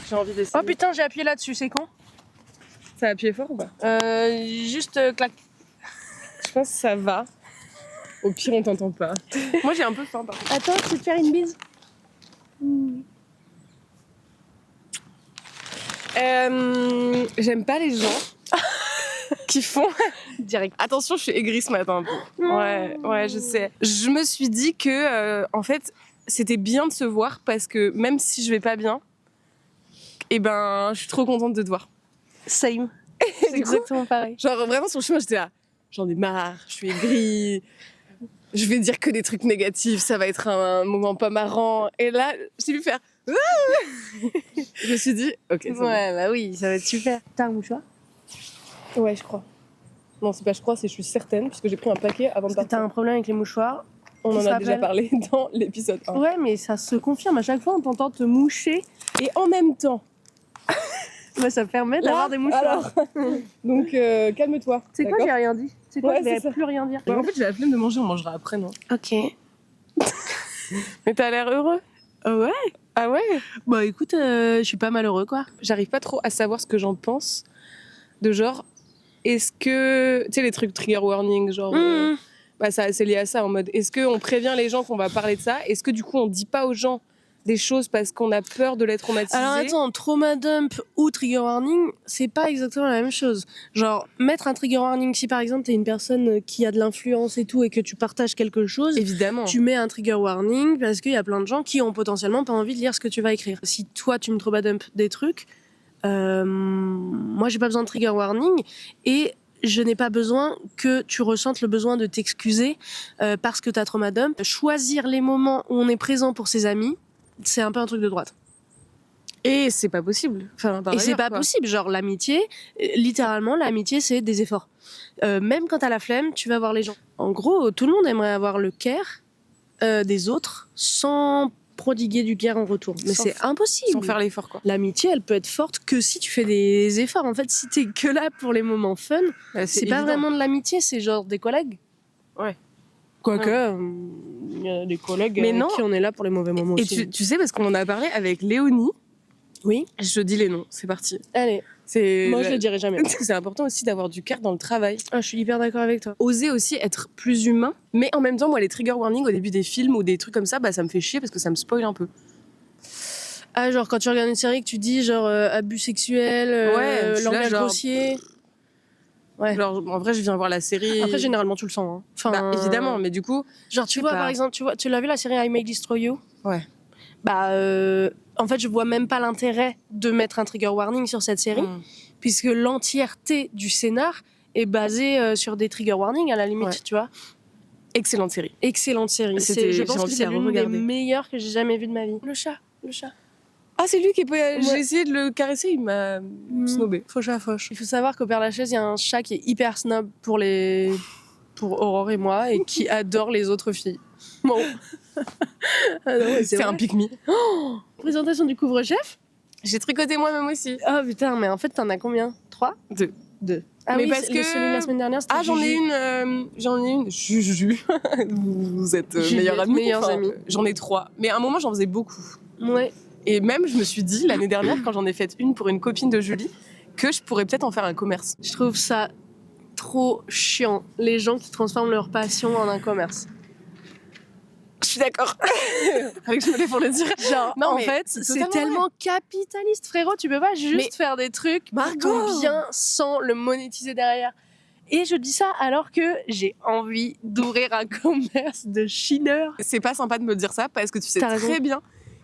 J'ai envie d'essayer. Oh putain, j'ai appuyé là-dessus, c'est con. Ça a appuyé fort ou pas? Juste clac. Je pense que ça va. Au pire, on t'entend pas. Moi, j'ai un peu faim, par contre. Attends, je vais te faire une bise. J'aime pas les gens qui font... Direct. Attention, je suis aigrie ce matin un peu. Ouais, je sais. Je me suis dit que, en fait, c'était bien de se voir parce que même si je vais pas bien, eh ben, je suis trop contente de te voir. Same. C'est exactement pareil. Genre, vraiment, sur le chemin, j'étais là. J'en ai marre, je suis aigrie. Je vais dire que des trucs négatifs, ça va être un moment pas marrant. Et là, j'ai vu faire... Je me suis dit, ok, c'est bon. Bah oui, ça va être super. T'as un mouchoir? Ouais, je crois. Non, c'est pas je crois, c'est je suis certaine, puisque j'ai pris un paquet avant de Parce que t'as partir. un problème avec les mouchoirs. On en se a déjà rappelle parlé dans l'épisode 1. Ouais, mais ça se confirme. À chaque fois, on t'entend te moucher. Et en même temps, Bah, ça permet là, d'avoir des mouchoirs. alors, donc calme-toi. C'est quoi, d'accord j'ai rien dit. C'est quoi, Ouais, je vais c'est ça. plus rien dire. Ouais, en fait, j'ai la flemme de manger, on mangera après, non? Ok. Mais t'as l'air heureux. Ouais. Ah ouais? Bah écoute, je suis pas malheureux quoi. J'arrive pas trop à savoir ce que j'en pense. De genre, est-ce que... Tu sais, les trucs trigger warning, genre... bah ça, c'est lié à ça, en mode, est-ce qu'on prévient les gens qu'on va parler de ça? Est-ce que du coup, on dit pas aux gens des choses parce qu'on a peur de les traumatiser? Alors attends, trauma dump ou trigger warning, c'est pas exactement la même chose. Genre, mettre un trigger warning, si par exemple t'es une personne qui a de l'influence et tout et que tu partages quelque chose, Évidemment. tu mets un trigger warning parce qu'il y a plein de gens qui ont potentiellement pas envie de lire ce que tu vas écrire. Si toi tu me trauma dump des trucs, moi j'ai pas besoin de trigger warning et je n'ai pas besoin que tu ressentes le besoin de t'excuser parce que t'as trauma dump. Choisir les moments où on est présent pour ses amis, c'est un peu un truc de droite. Et c'est pas possible. Enfin, par Et c'est ailleurs, pas quoi. possible. Genre, l'amitié, littéralement, l'amitié, c'est des efforts. Même quand t'as la flemme, tu vas voir les gens. En gros, tout le monde aimerait avoir le care des autres sans prodiguer du care en retour. Mais Sans c'est impossible. Sans faire l'effort, quoi. L'amitié, elle peut être forte que si tu fais des efforts. En fait, si t'es que là pour les moments fun, Bah, c'est pas évident. vraiment de l'amitié, c'est genre des collègues. Ouais. Quoique, il y a des collègues Mais avec non. qui on est là pour les mauvais moments Et aussi. tu sais, parce qu'on en a parlé avec Léonie, Oui. je dis les noms, c'est parti. Allez, C'est... moi je le dirai jamais. Parce que c'est important aussi d'avoir du cœur dans le travail. Ah, je suis hyper d'accord avec toi. Oser aussi être plus humain. Mais en même temps, moi, les trigger warnings au début des films ou des trucs comme ça, bah, ça me fait chier parce que ça me spoil un peu. Ah, genre quand tu regardes une série que tu dis genre abus sexuel, Ouais, je suis là, langage genre, grossier. Ouais. Genre, en vrai, je viens voir la série. Après, généralement, tu le sens. Hein. Enfin, Bah, évidemment, mais du coup... genre, je tu sais vois, pas. par exemple, tu l'as vu la série I May Destroy You? Ouais. Bah, en fait, je vois même pas l'intérêt de mettre un trigger warning sur cette série, puisque l'entièreté du scénar est basée sur des trigger warnings à la limite, Ouais. tu vois. Excellente série. Excellente série. C'était- Je j'ai pense que envie de c'est la l'une des re-regarder. meilleures que j'ai jamais vues de ma vie. Le chat. Ah, c'est lui qui est... J'ai essayé de le caresser, il m'a snobé. Fauche à fauche. Il faut savoir qu'au Père Lachaise, il y a un chat qui est hyper snob pour Aurore et moi et qui adore les autres filles. Bon. Ah non, mais C'est vrai. un pique-me. Présentation du couvre-chef. J'ai tricoté moi-même aussi. Oh putain, mais en fait, t'en as combien? 3? 2. Ah Mais oui, parce que... celui de la semaine dernière, c'était Ah, j'en ai Juju. une. Juju. Vous êtes Juliette, meilleurs amis. meilleurs amis. J'en ai 3. Mais à un moment, j'en faisais beaucoup. Ouais. Et même, je me suis dit, l'année dernière, quand j'en ai fait une pour une copine de Julie, que je pourrais peut-être en faire un commerce. Je trouve ça trop chiant, les gens qui transforment leur passion en un commerce. Je suis d'accord. Fallait que je me lève pour le dire. Genre, Non, en mais fait, c'est c'est totalement tellement capitaliste, frérot. Tu peux pas juste Mais- faire des trucs pour Margot ton bien sans le monétiser derrière. Et je dis ça alors que j'ai envie d'ouvrir un commerce de chineur. C'est pas sympa de me dire ça parce que tu sais T'as raison. très bien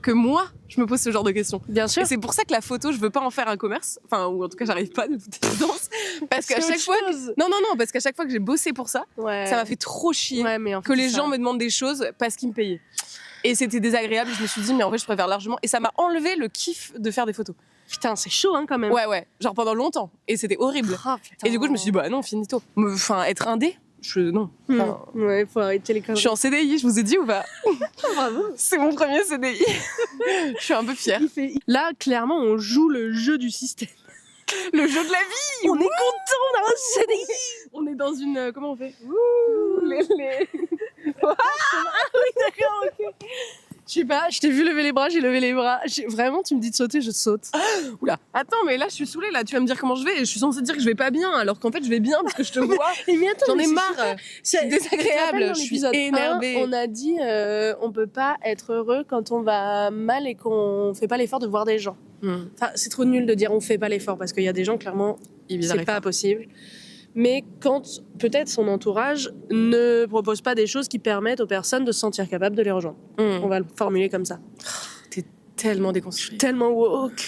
que moi, je me pose ce genre de questions. Bien sûr. Et c'est pour ça que la photo, je veux pas en faire un commerce. Enfin, ou en tout cas, j'arrive pas de toute évidence. Parce qu'à C'est chaque autre fois. chose. Non, parce qu'à chaque fois que j'ai bossé pour ça, Ouais. ça m'a fait trop chier Ouais, mais en fait, que les c'est gens ça. me demandent des choses parce qu'ils me payaient. Et c'était désagréable. Je me suis dit, mais en fait, je préfère largement. Et ça m'a enlevé le kiff de faire des photos. Putain, c'est chaud, hein, quand même. Ouais. Genre pendant longtemps. Et c'était horrible. Oh, putain. Et du coup, je me suis dit, bah non, finito. Enfin, être indé, non. Enfin, Ouais, faut arrêter les je conneries. suis en CDI, je vous ai dit ou pas? Bravo. C'est mon premier CDI. Je suis un peu fière. Là, clairement, on joue le jeu du système. Le jeu de la vie. On est content, on a un CDI. On est dans une... comment on fait? Ouh, les... D'accord, ok. Je sais pas, je t'ai vu lever les bras, j'ai levé les bras. Vraiment, tu me dis de sauter, je saute. Oula. Attends, mais là, je suis saoulée, là. Tu vas me dire comment je vais. Je suis censée dire que je vais pas bien, alors qu'en fait, je vais bien parce que je te vois. Et mais attends, J'en mais ai c'est marre. super. C'est désagréable. Je suis énervée. On a dit on peut pas être heureux quand on va mal et qu'on fait pas l'effort de voir des gens. Enfin, c'est trop nul de dire on fait pas l'effort parce qu'il y a des gens, clairement, c'est pas possible. Mais quand peut-être son entourage ne propose pas des choses qui permettent aux personnes de se sentir capables de les rejoindre. On va le formuler comme ça. T'es tellement déconstruite. Tellement woke.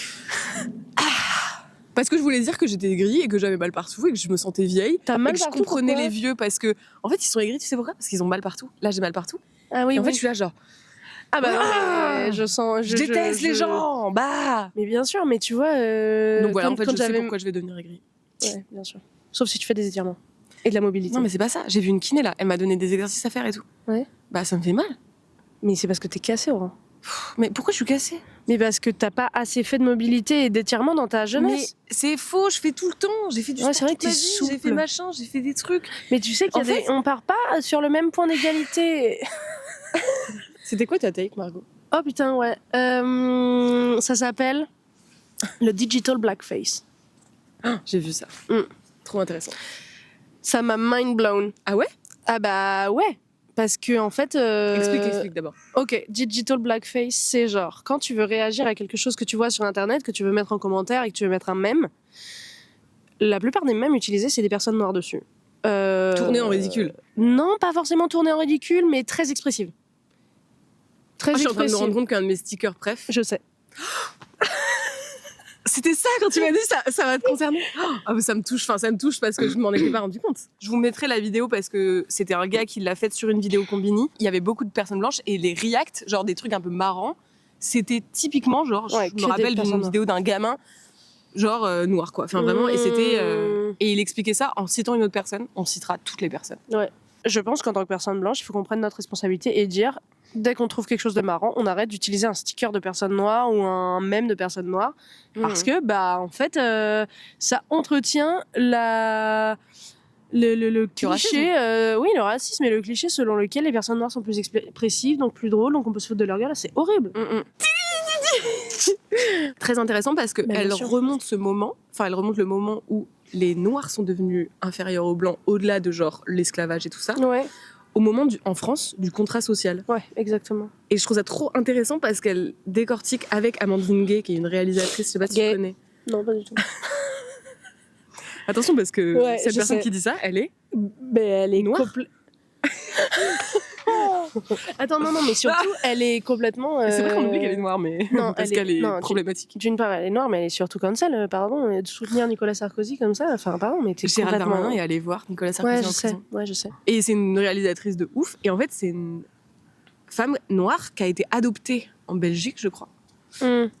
Parce que je voulais dire que j'étais aigrie et que j'avais mal partout et que je me sentais vieille. T'as mal et que partout, je comprenais pourquoi les vieux parce que, en fait, ils sont aigris, tu sais pourquoi? Parce qu'ils ont mal partout. Là, j'ai mal partout. Ah oui, et en fait, je suis là, genre. Ah bah non, je sens. Je déteste les gens. Bah. Mais bien sûr, mais tu vois. Donc voilà, en fait, je sais pourquoi je vais devenir aigrie. Ouais, bien sûr. Sauf si tu fais des étirements. Et de la mobilité. Non, mais c'est pas ça. J'ai vu une kiné là. Elle m'a donné des exercices à faire et tout. Ouais. Bah, ça me fait mal. Mais c'est parce que t'es cassée, Aurore. Mais pourquoi je suis cassée? Mais parce que t'as pas assez fait de mobilité et d'étirement dans ta jeunesse. Mais c'est faux, je fais tout le temps. J'ai fait du sport c'est vrai que toute ma t'es vie, souple. j'ai fait machin, j'ai fait des trucs. Mais tu sais qu'il y a on part pas sur le même point d'égalité. C'était quoi ta take, Margot? Oh putain, ouais. Ça s'appelle le digital blackface. J'ai vu ça. Trop intéressant. Ça m'a mind blown. Ah ouais? Ah bah ouais. Parce que en fait. Explique d'abord. Ok, digital blackface, c'est genre quand tu veux réagir à quelque chose que tu vois sur internet, que tu veux mettre en commentaire et que tu veux mettre un mème. La plupart des mèmes utilisés, c'est des personnes noires dessus. Tourner en ridicule. Non, pas forcément tourner en ridicule, mais très expressive. Très je suis en train de expressive. me rendre compte qu'un de mes stickers préf. Je sais. C'était ça quand tu m'as dit ça va te concerner. Ah mais ça me touche parce que je m'en étais pas rendu compte. Je vous mettrai la vidéo parce que c'était un gars qui l'a faite sur une vidéo Combini. Il y avait beaucoup de personnes blanches et les reacts, genre des trucs un peu marrants, c'était typiquement genre je me rappelle d'une vidéo d'un gamin genre noir quoi. Enfin vraiment et c'était et il expliquait ça en citant une autre personne. On citera toutes les personnes. Ouais. Je pense qu'en tant que personne blanche, il faut qu'on prenne notre responsabilité et dire dès qu'on trouve quelque chose de marrant, on arrête d'utiliser un sticker de personne noire ou un mème de personne noire parce que bah en fait ça entretient le cliché oui le racisme et le cliché selon lequel les personnes noires sont plus expressives donc plus drôles donc on peut se foutre de leur gueule, c'est horrible. Très intéressant parce que elle remonte ce moment, elle remonte le moment où les noirs sont devenus inférieurs aux blancs au-delà de genre l'esclavage et tout ça. Ouais. Au moment en France du contrat social. Ouais, exactement. Et je trouve ça trop intéressant parce qu'elle décortique avec Amandine Gay, qui est une réalisatrice, je sais pas si tu connais. Non, pas du tout. Attention parce que cette personne qui dit ça, elle est. Mais elle est noire. Attends, non, mais surtout, elle est complètement. C'est vrai qu'on oublie qu'elle est noire, mais non, parce qu'elle est problématique. D'une part, elle est noire, mais elle est surtout cancel, pardon. De soutenir Nicolas Sarkozy comme ça, enfin, pardon, mais t'es Gérald complètement. Darmanin est allé voir Nicolas Sarkozy en prison. Ouais, je sais. Et c'est une réalisatrice de ouf. Et en fait, c'est une femme noire qui a été adoptée en Belgique, je crois.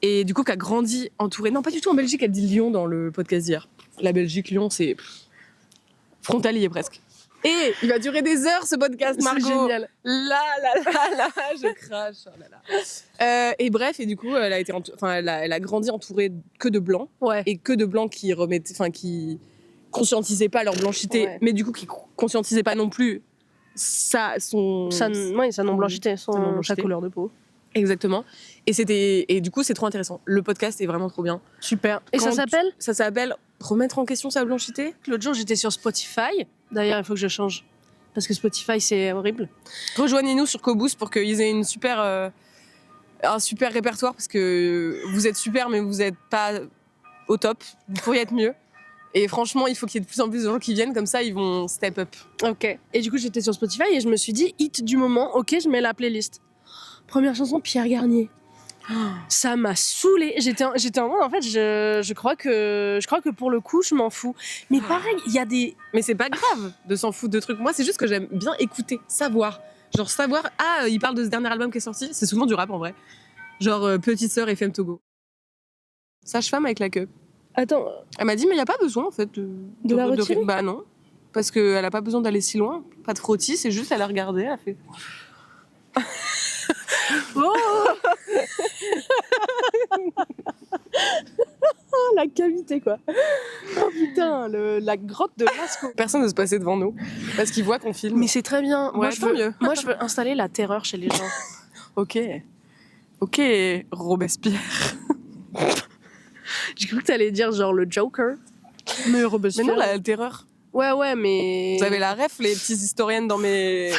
Et du coup, qui a grandi entourée. Non, pas du tout en Belgique, elle dit Lyon dans le podcast d'hier. La Belgique, Lyon, c'est frontalier presque. Et il va durer des heures ce podcast, Margot. C'est génial. Là, je crache. Oh là là. Et bref, et du coup, elle a grandi entourée que de blancs. Ouais. Et que de blancs qui qui conscientisaient pas leur blanchité, mais du coup qui conscientisaient pas non plus sa non-blanchité, sa couleur de peau. Exactement. Et du coup, c'est trop intéressant. Le podcast est vraiment trop bien. Super. Et ça s'appelle Remettre en question sa blanchité. L'autre jour, j'étais sur Spotify. D'ailleurs, il faut que je change. Parce que Spotify, c'est horrible. Rejoignez-nous sur Coboost pour qu'ils aient un super répertoire. Parce que vous êtes super, mais vous n'êtes pas au top. Vous pourriez être mieux. Et franchement, il faut qu'il y ait de plus en plus de gens qui viennent. Comme ça, ils vont step up. Ok. Et du coup, j'étais sur Spotify et je me suis dit, hit du moment, ok, je mets la playlist. Première chanson, Pierre Garnier. Ça m'a saoulée. J'étais en mode, en fait, je crois que pour le coup, je m'en fous. Mais pareil, il y a des... Mais c'est pas grave de s'en foutre de trucs. Moi, c'est juste que j'aime bien écouter, savoir. Genre savoir, il parle de ce dernier album qui est sorti. C'est souvent du rap, en vrai. Genre Petite Sœur FM Togo. Sage-femme avec la queue. Attends. Elle m'a dit, mais il n'y a pas besoin, en fait, de la retirer. Bah non. Parce qu'elle a pas besoin d'aller si loin. Pas de frottis, c'est juste, elle a regardé, elle a fait... Oh la cavité quoi. Oh putain, la grotte de Lascaux. Personne ne se passer devant nous parce qu'ils voient qu'on filme. Mais c'est très bien. Ouais, Moi je veux installer la terreur chez les gens. Ok. Ok, Robespierre. J'ai cru que t'allais dire genre le Joker. Mais Robespierre. Mais non, la terreur. Ouais, mais. Vous avez la ref, les petites historiennes dans mes...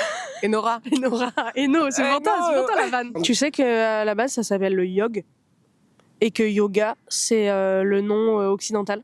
Enora. Enora, Eno, c'est pour toi la vanne. Tu sais qu'à la base, ça s'appelle le yog. Et que yoga, c'est le nom occidental.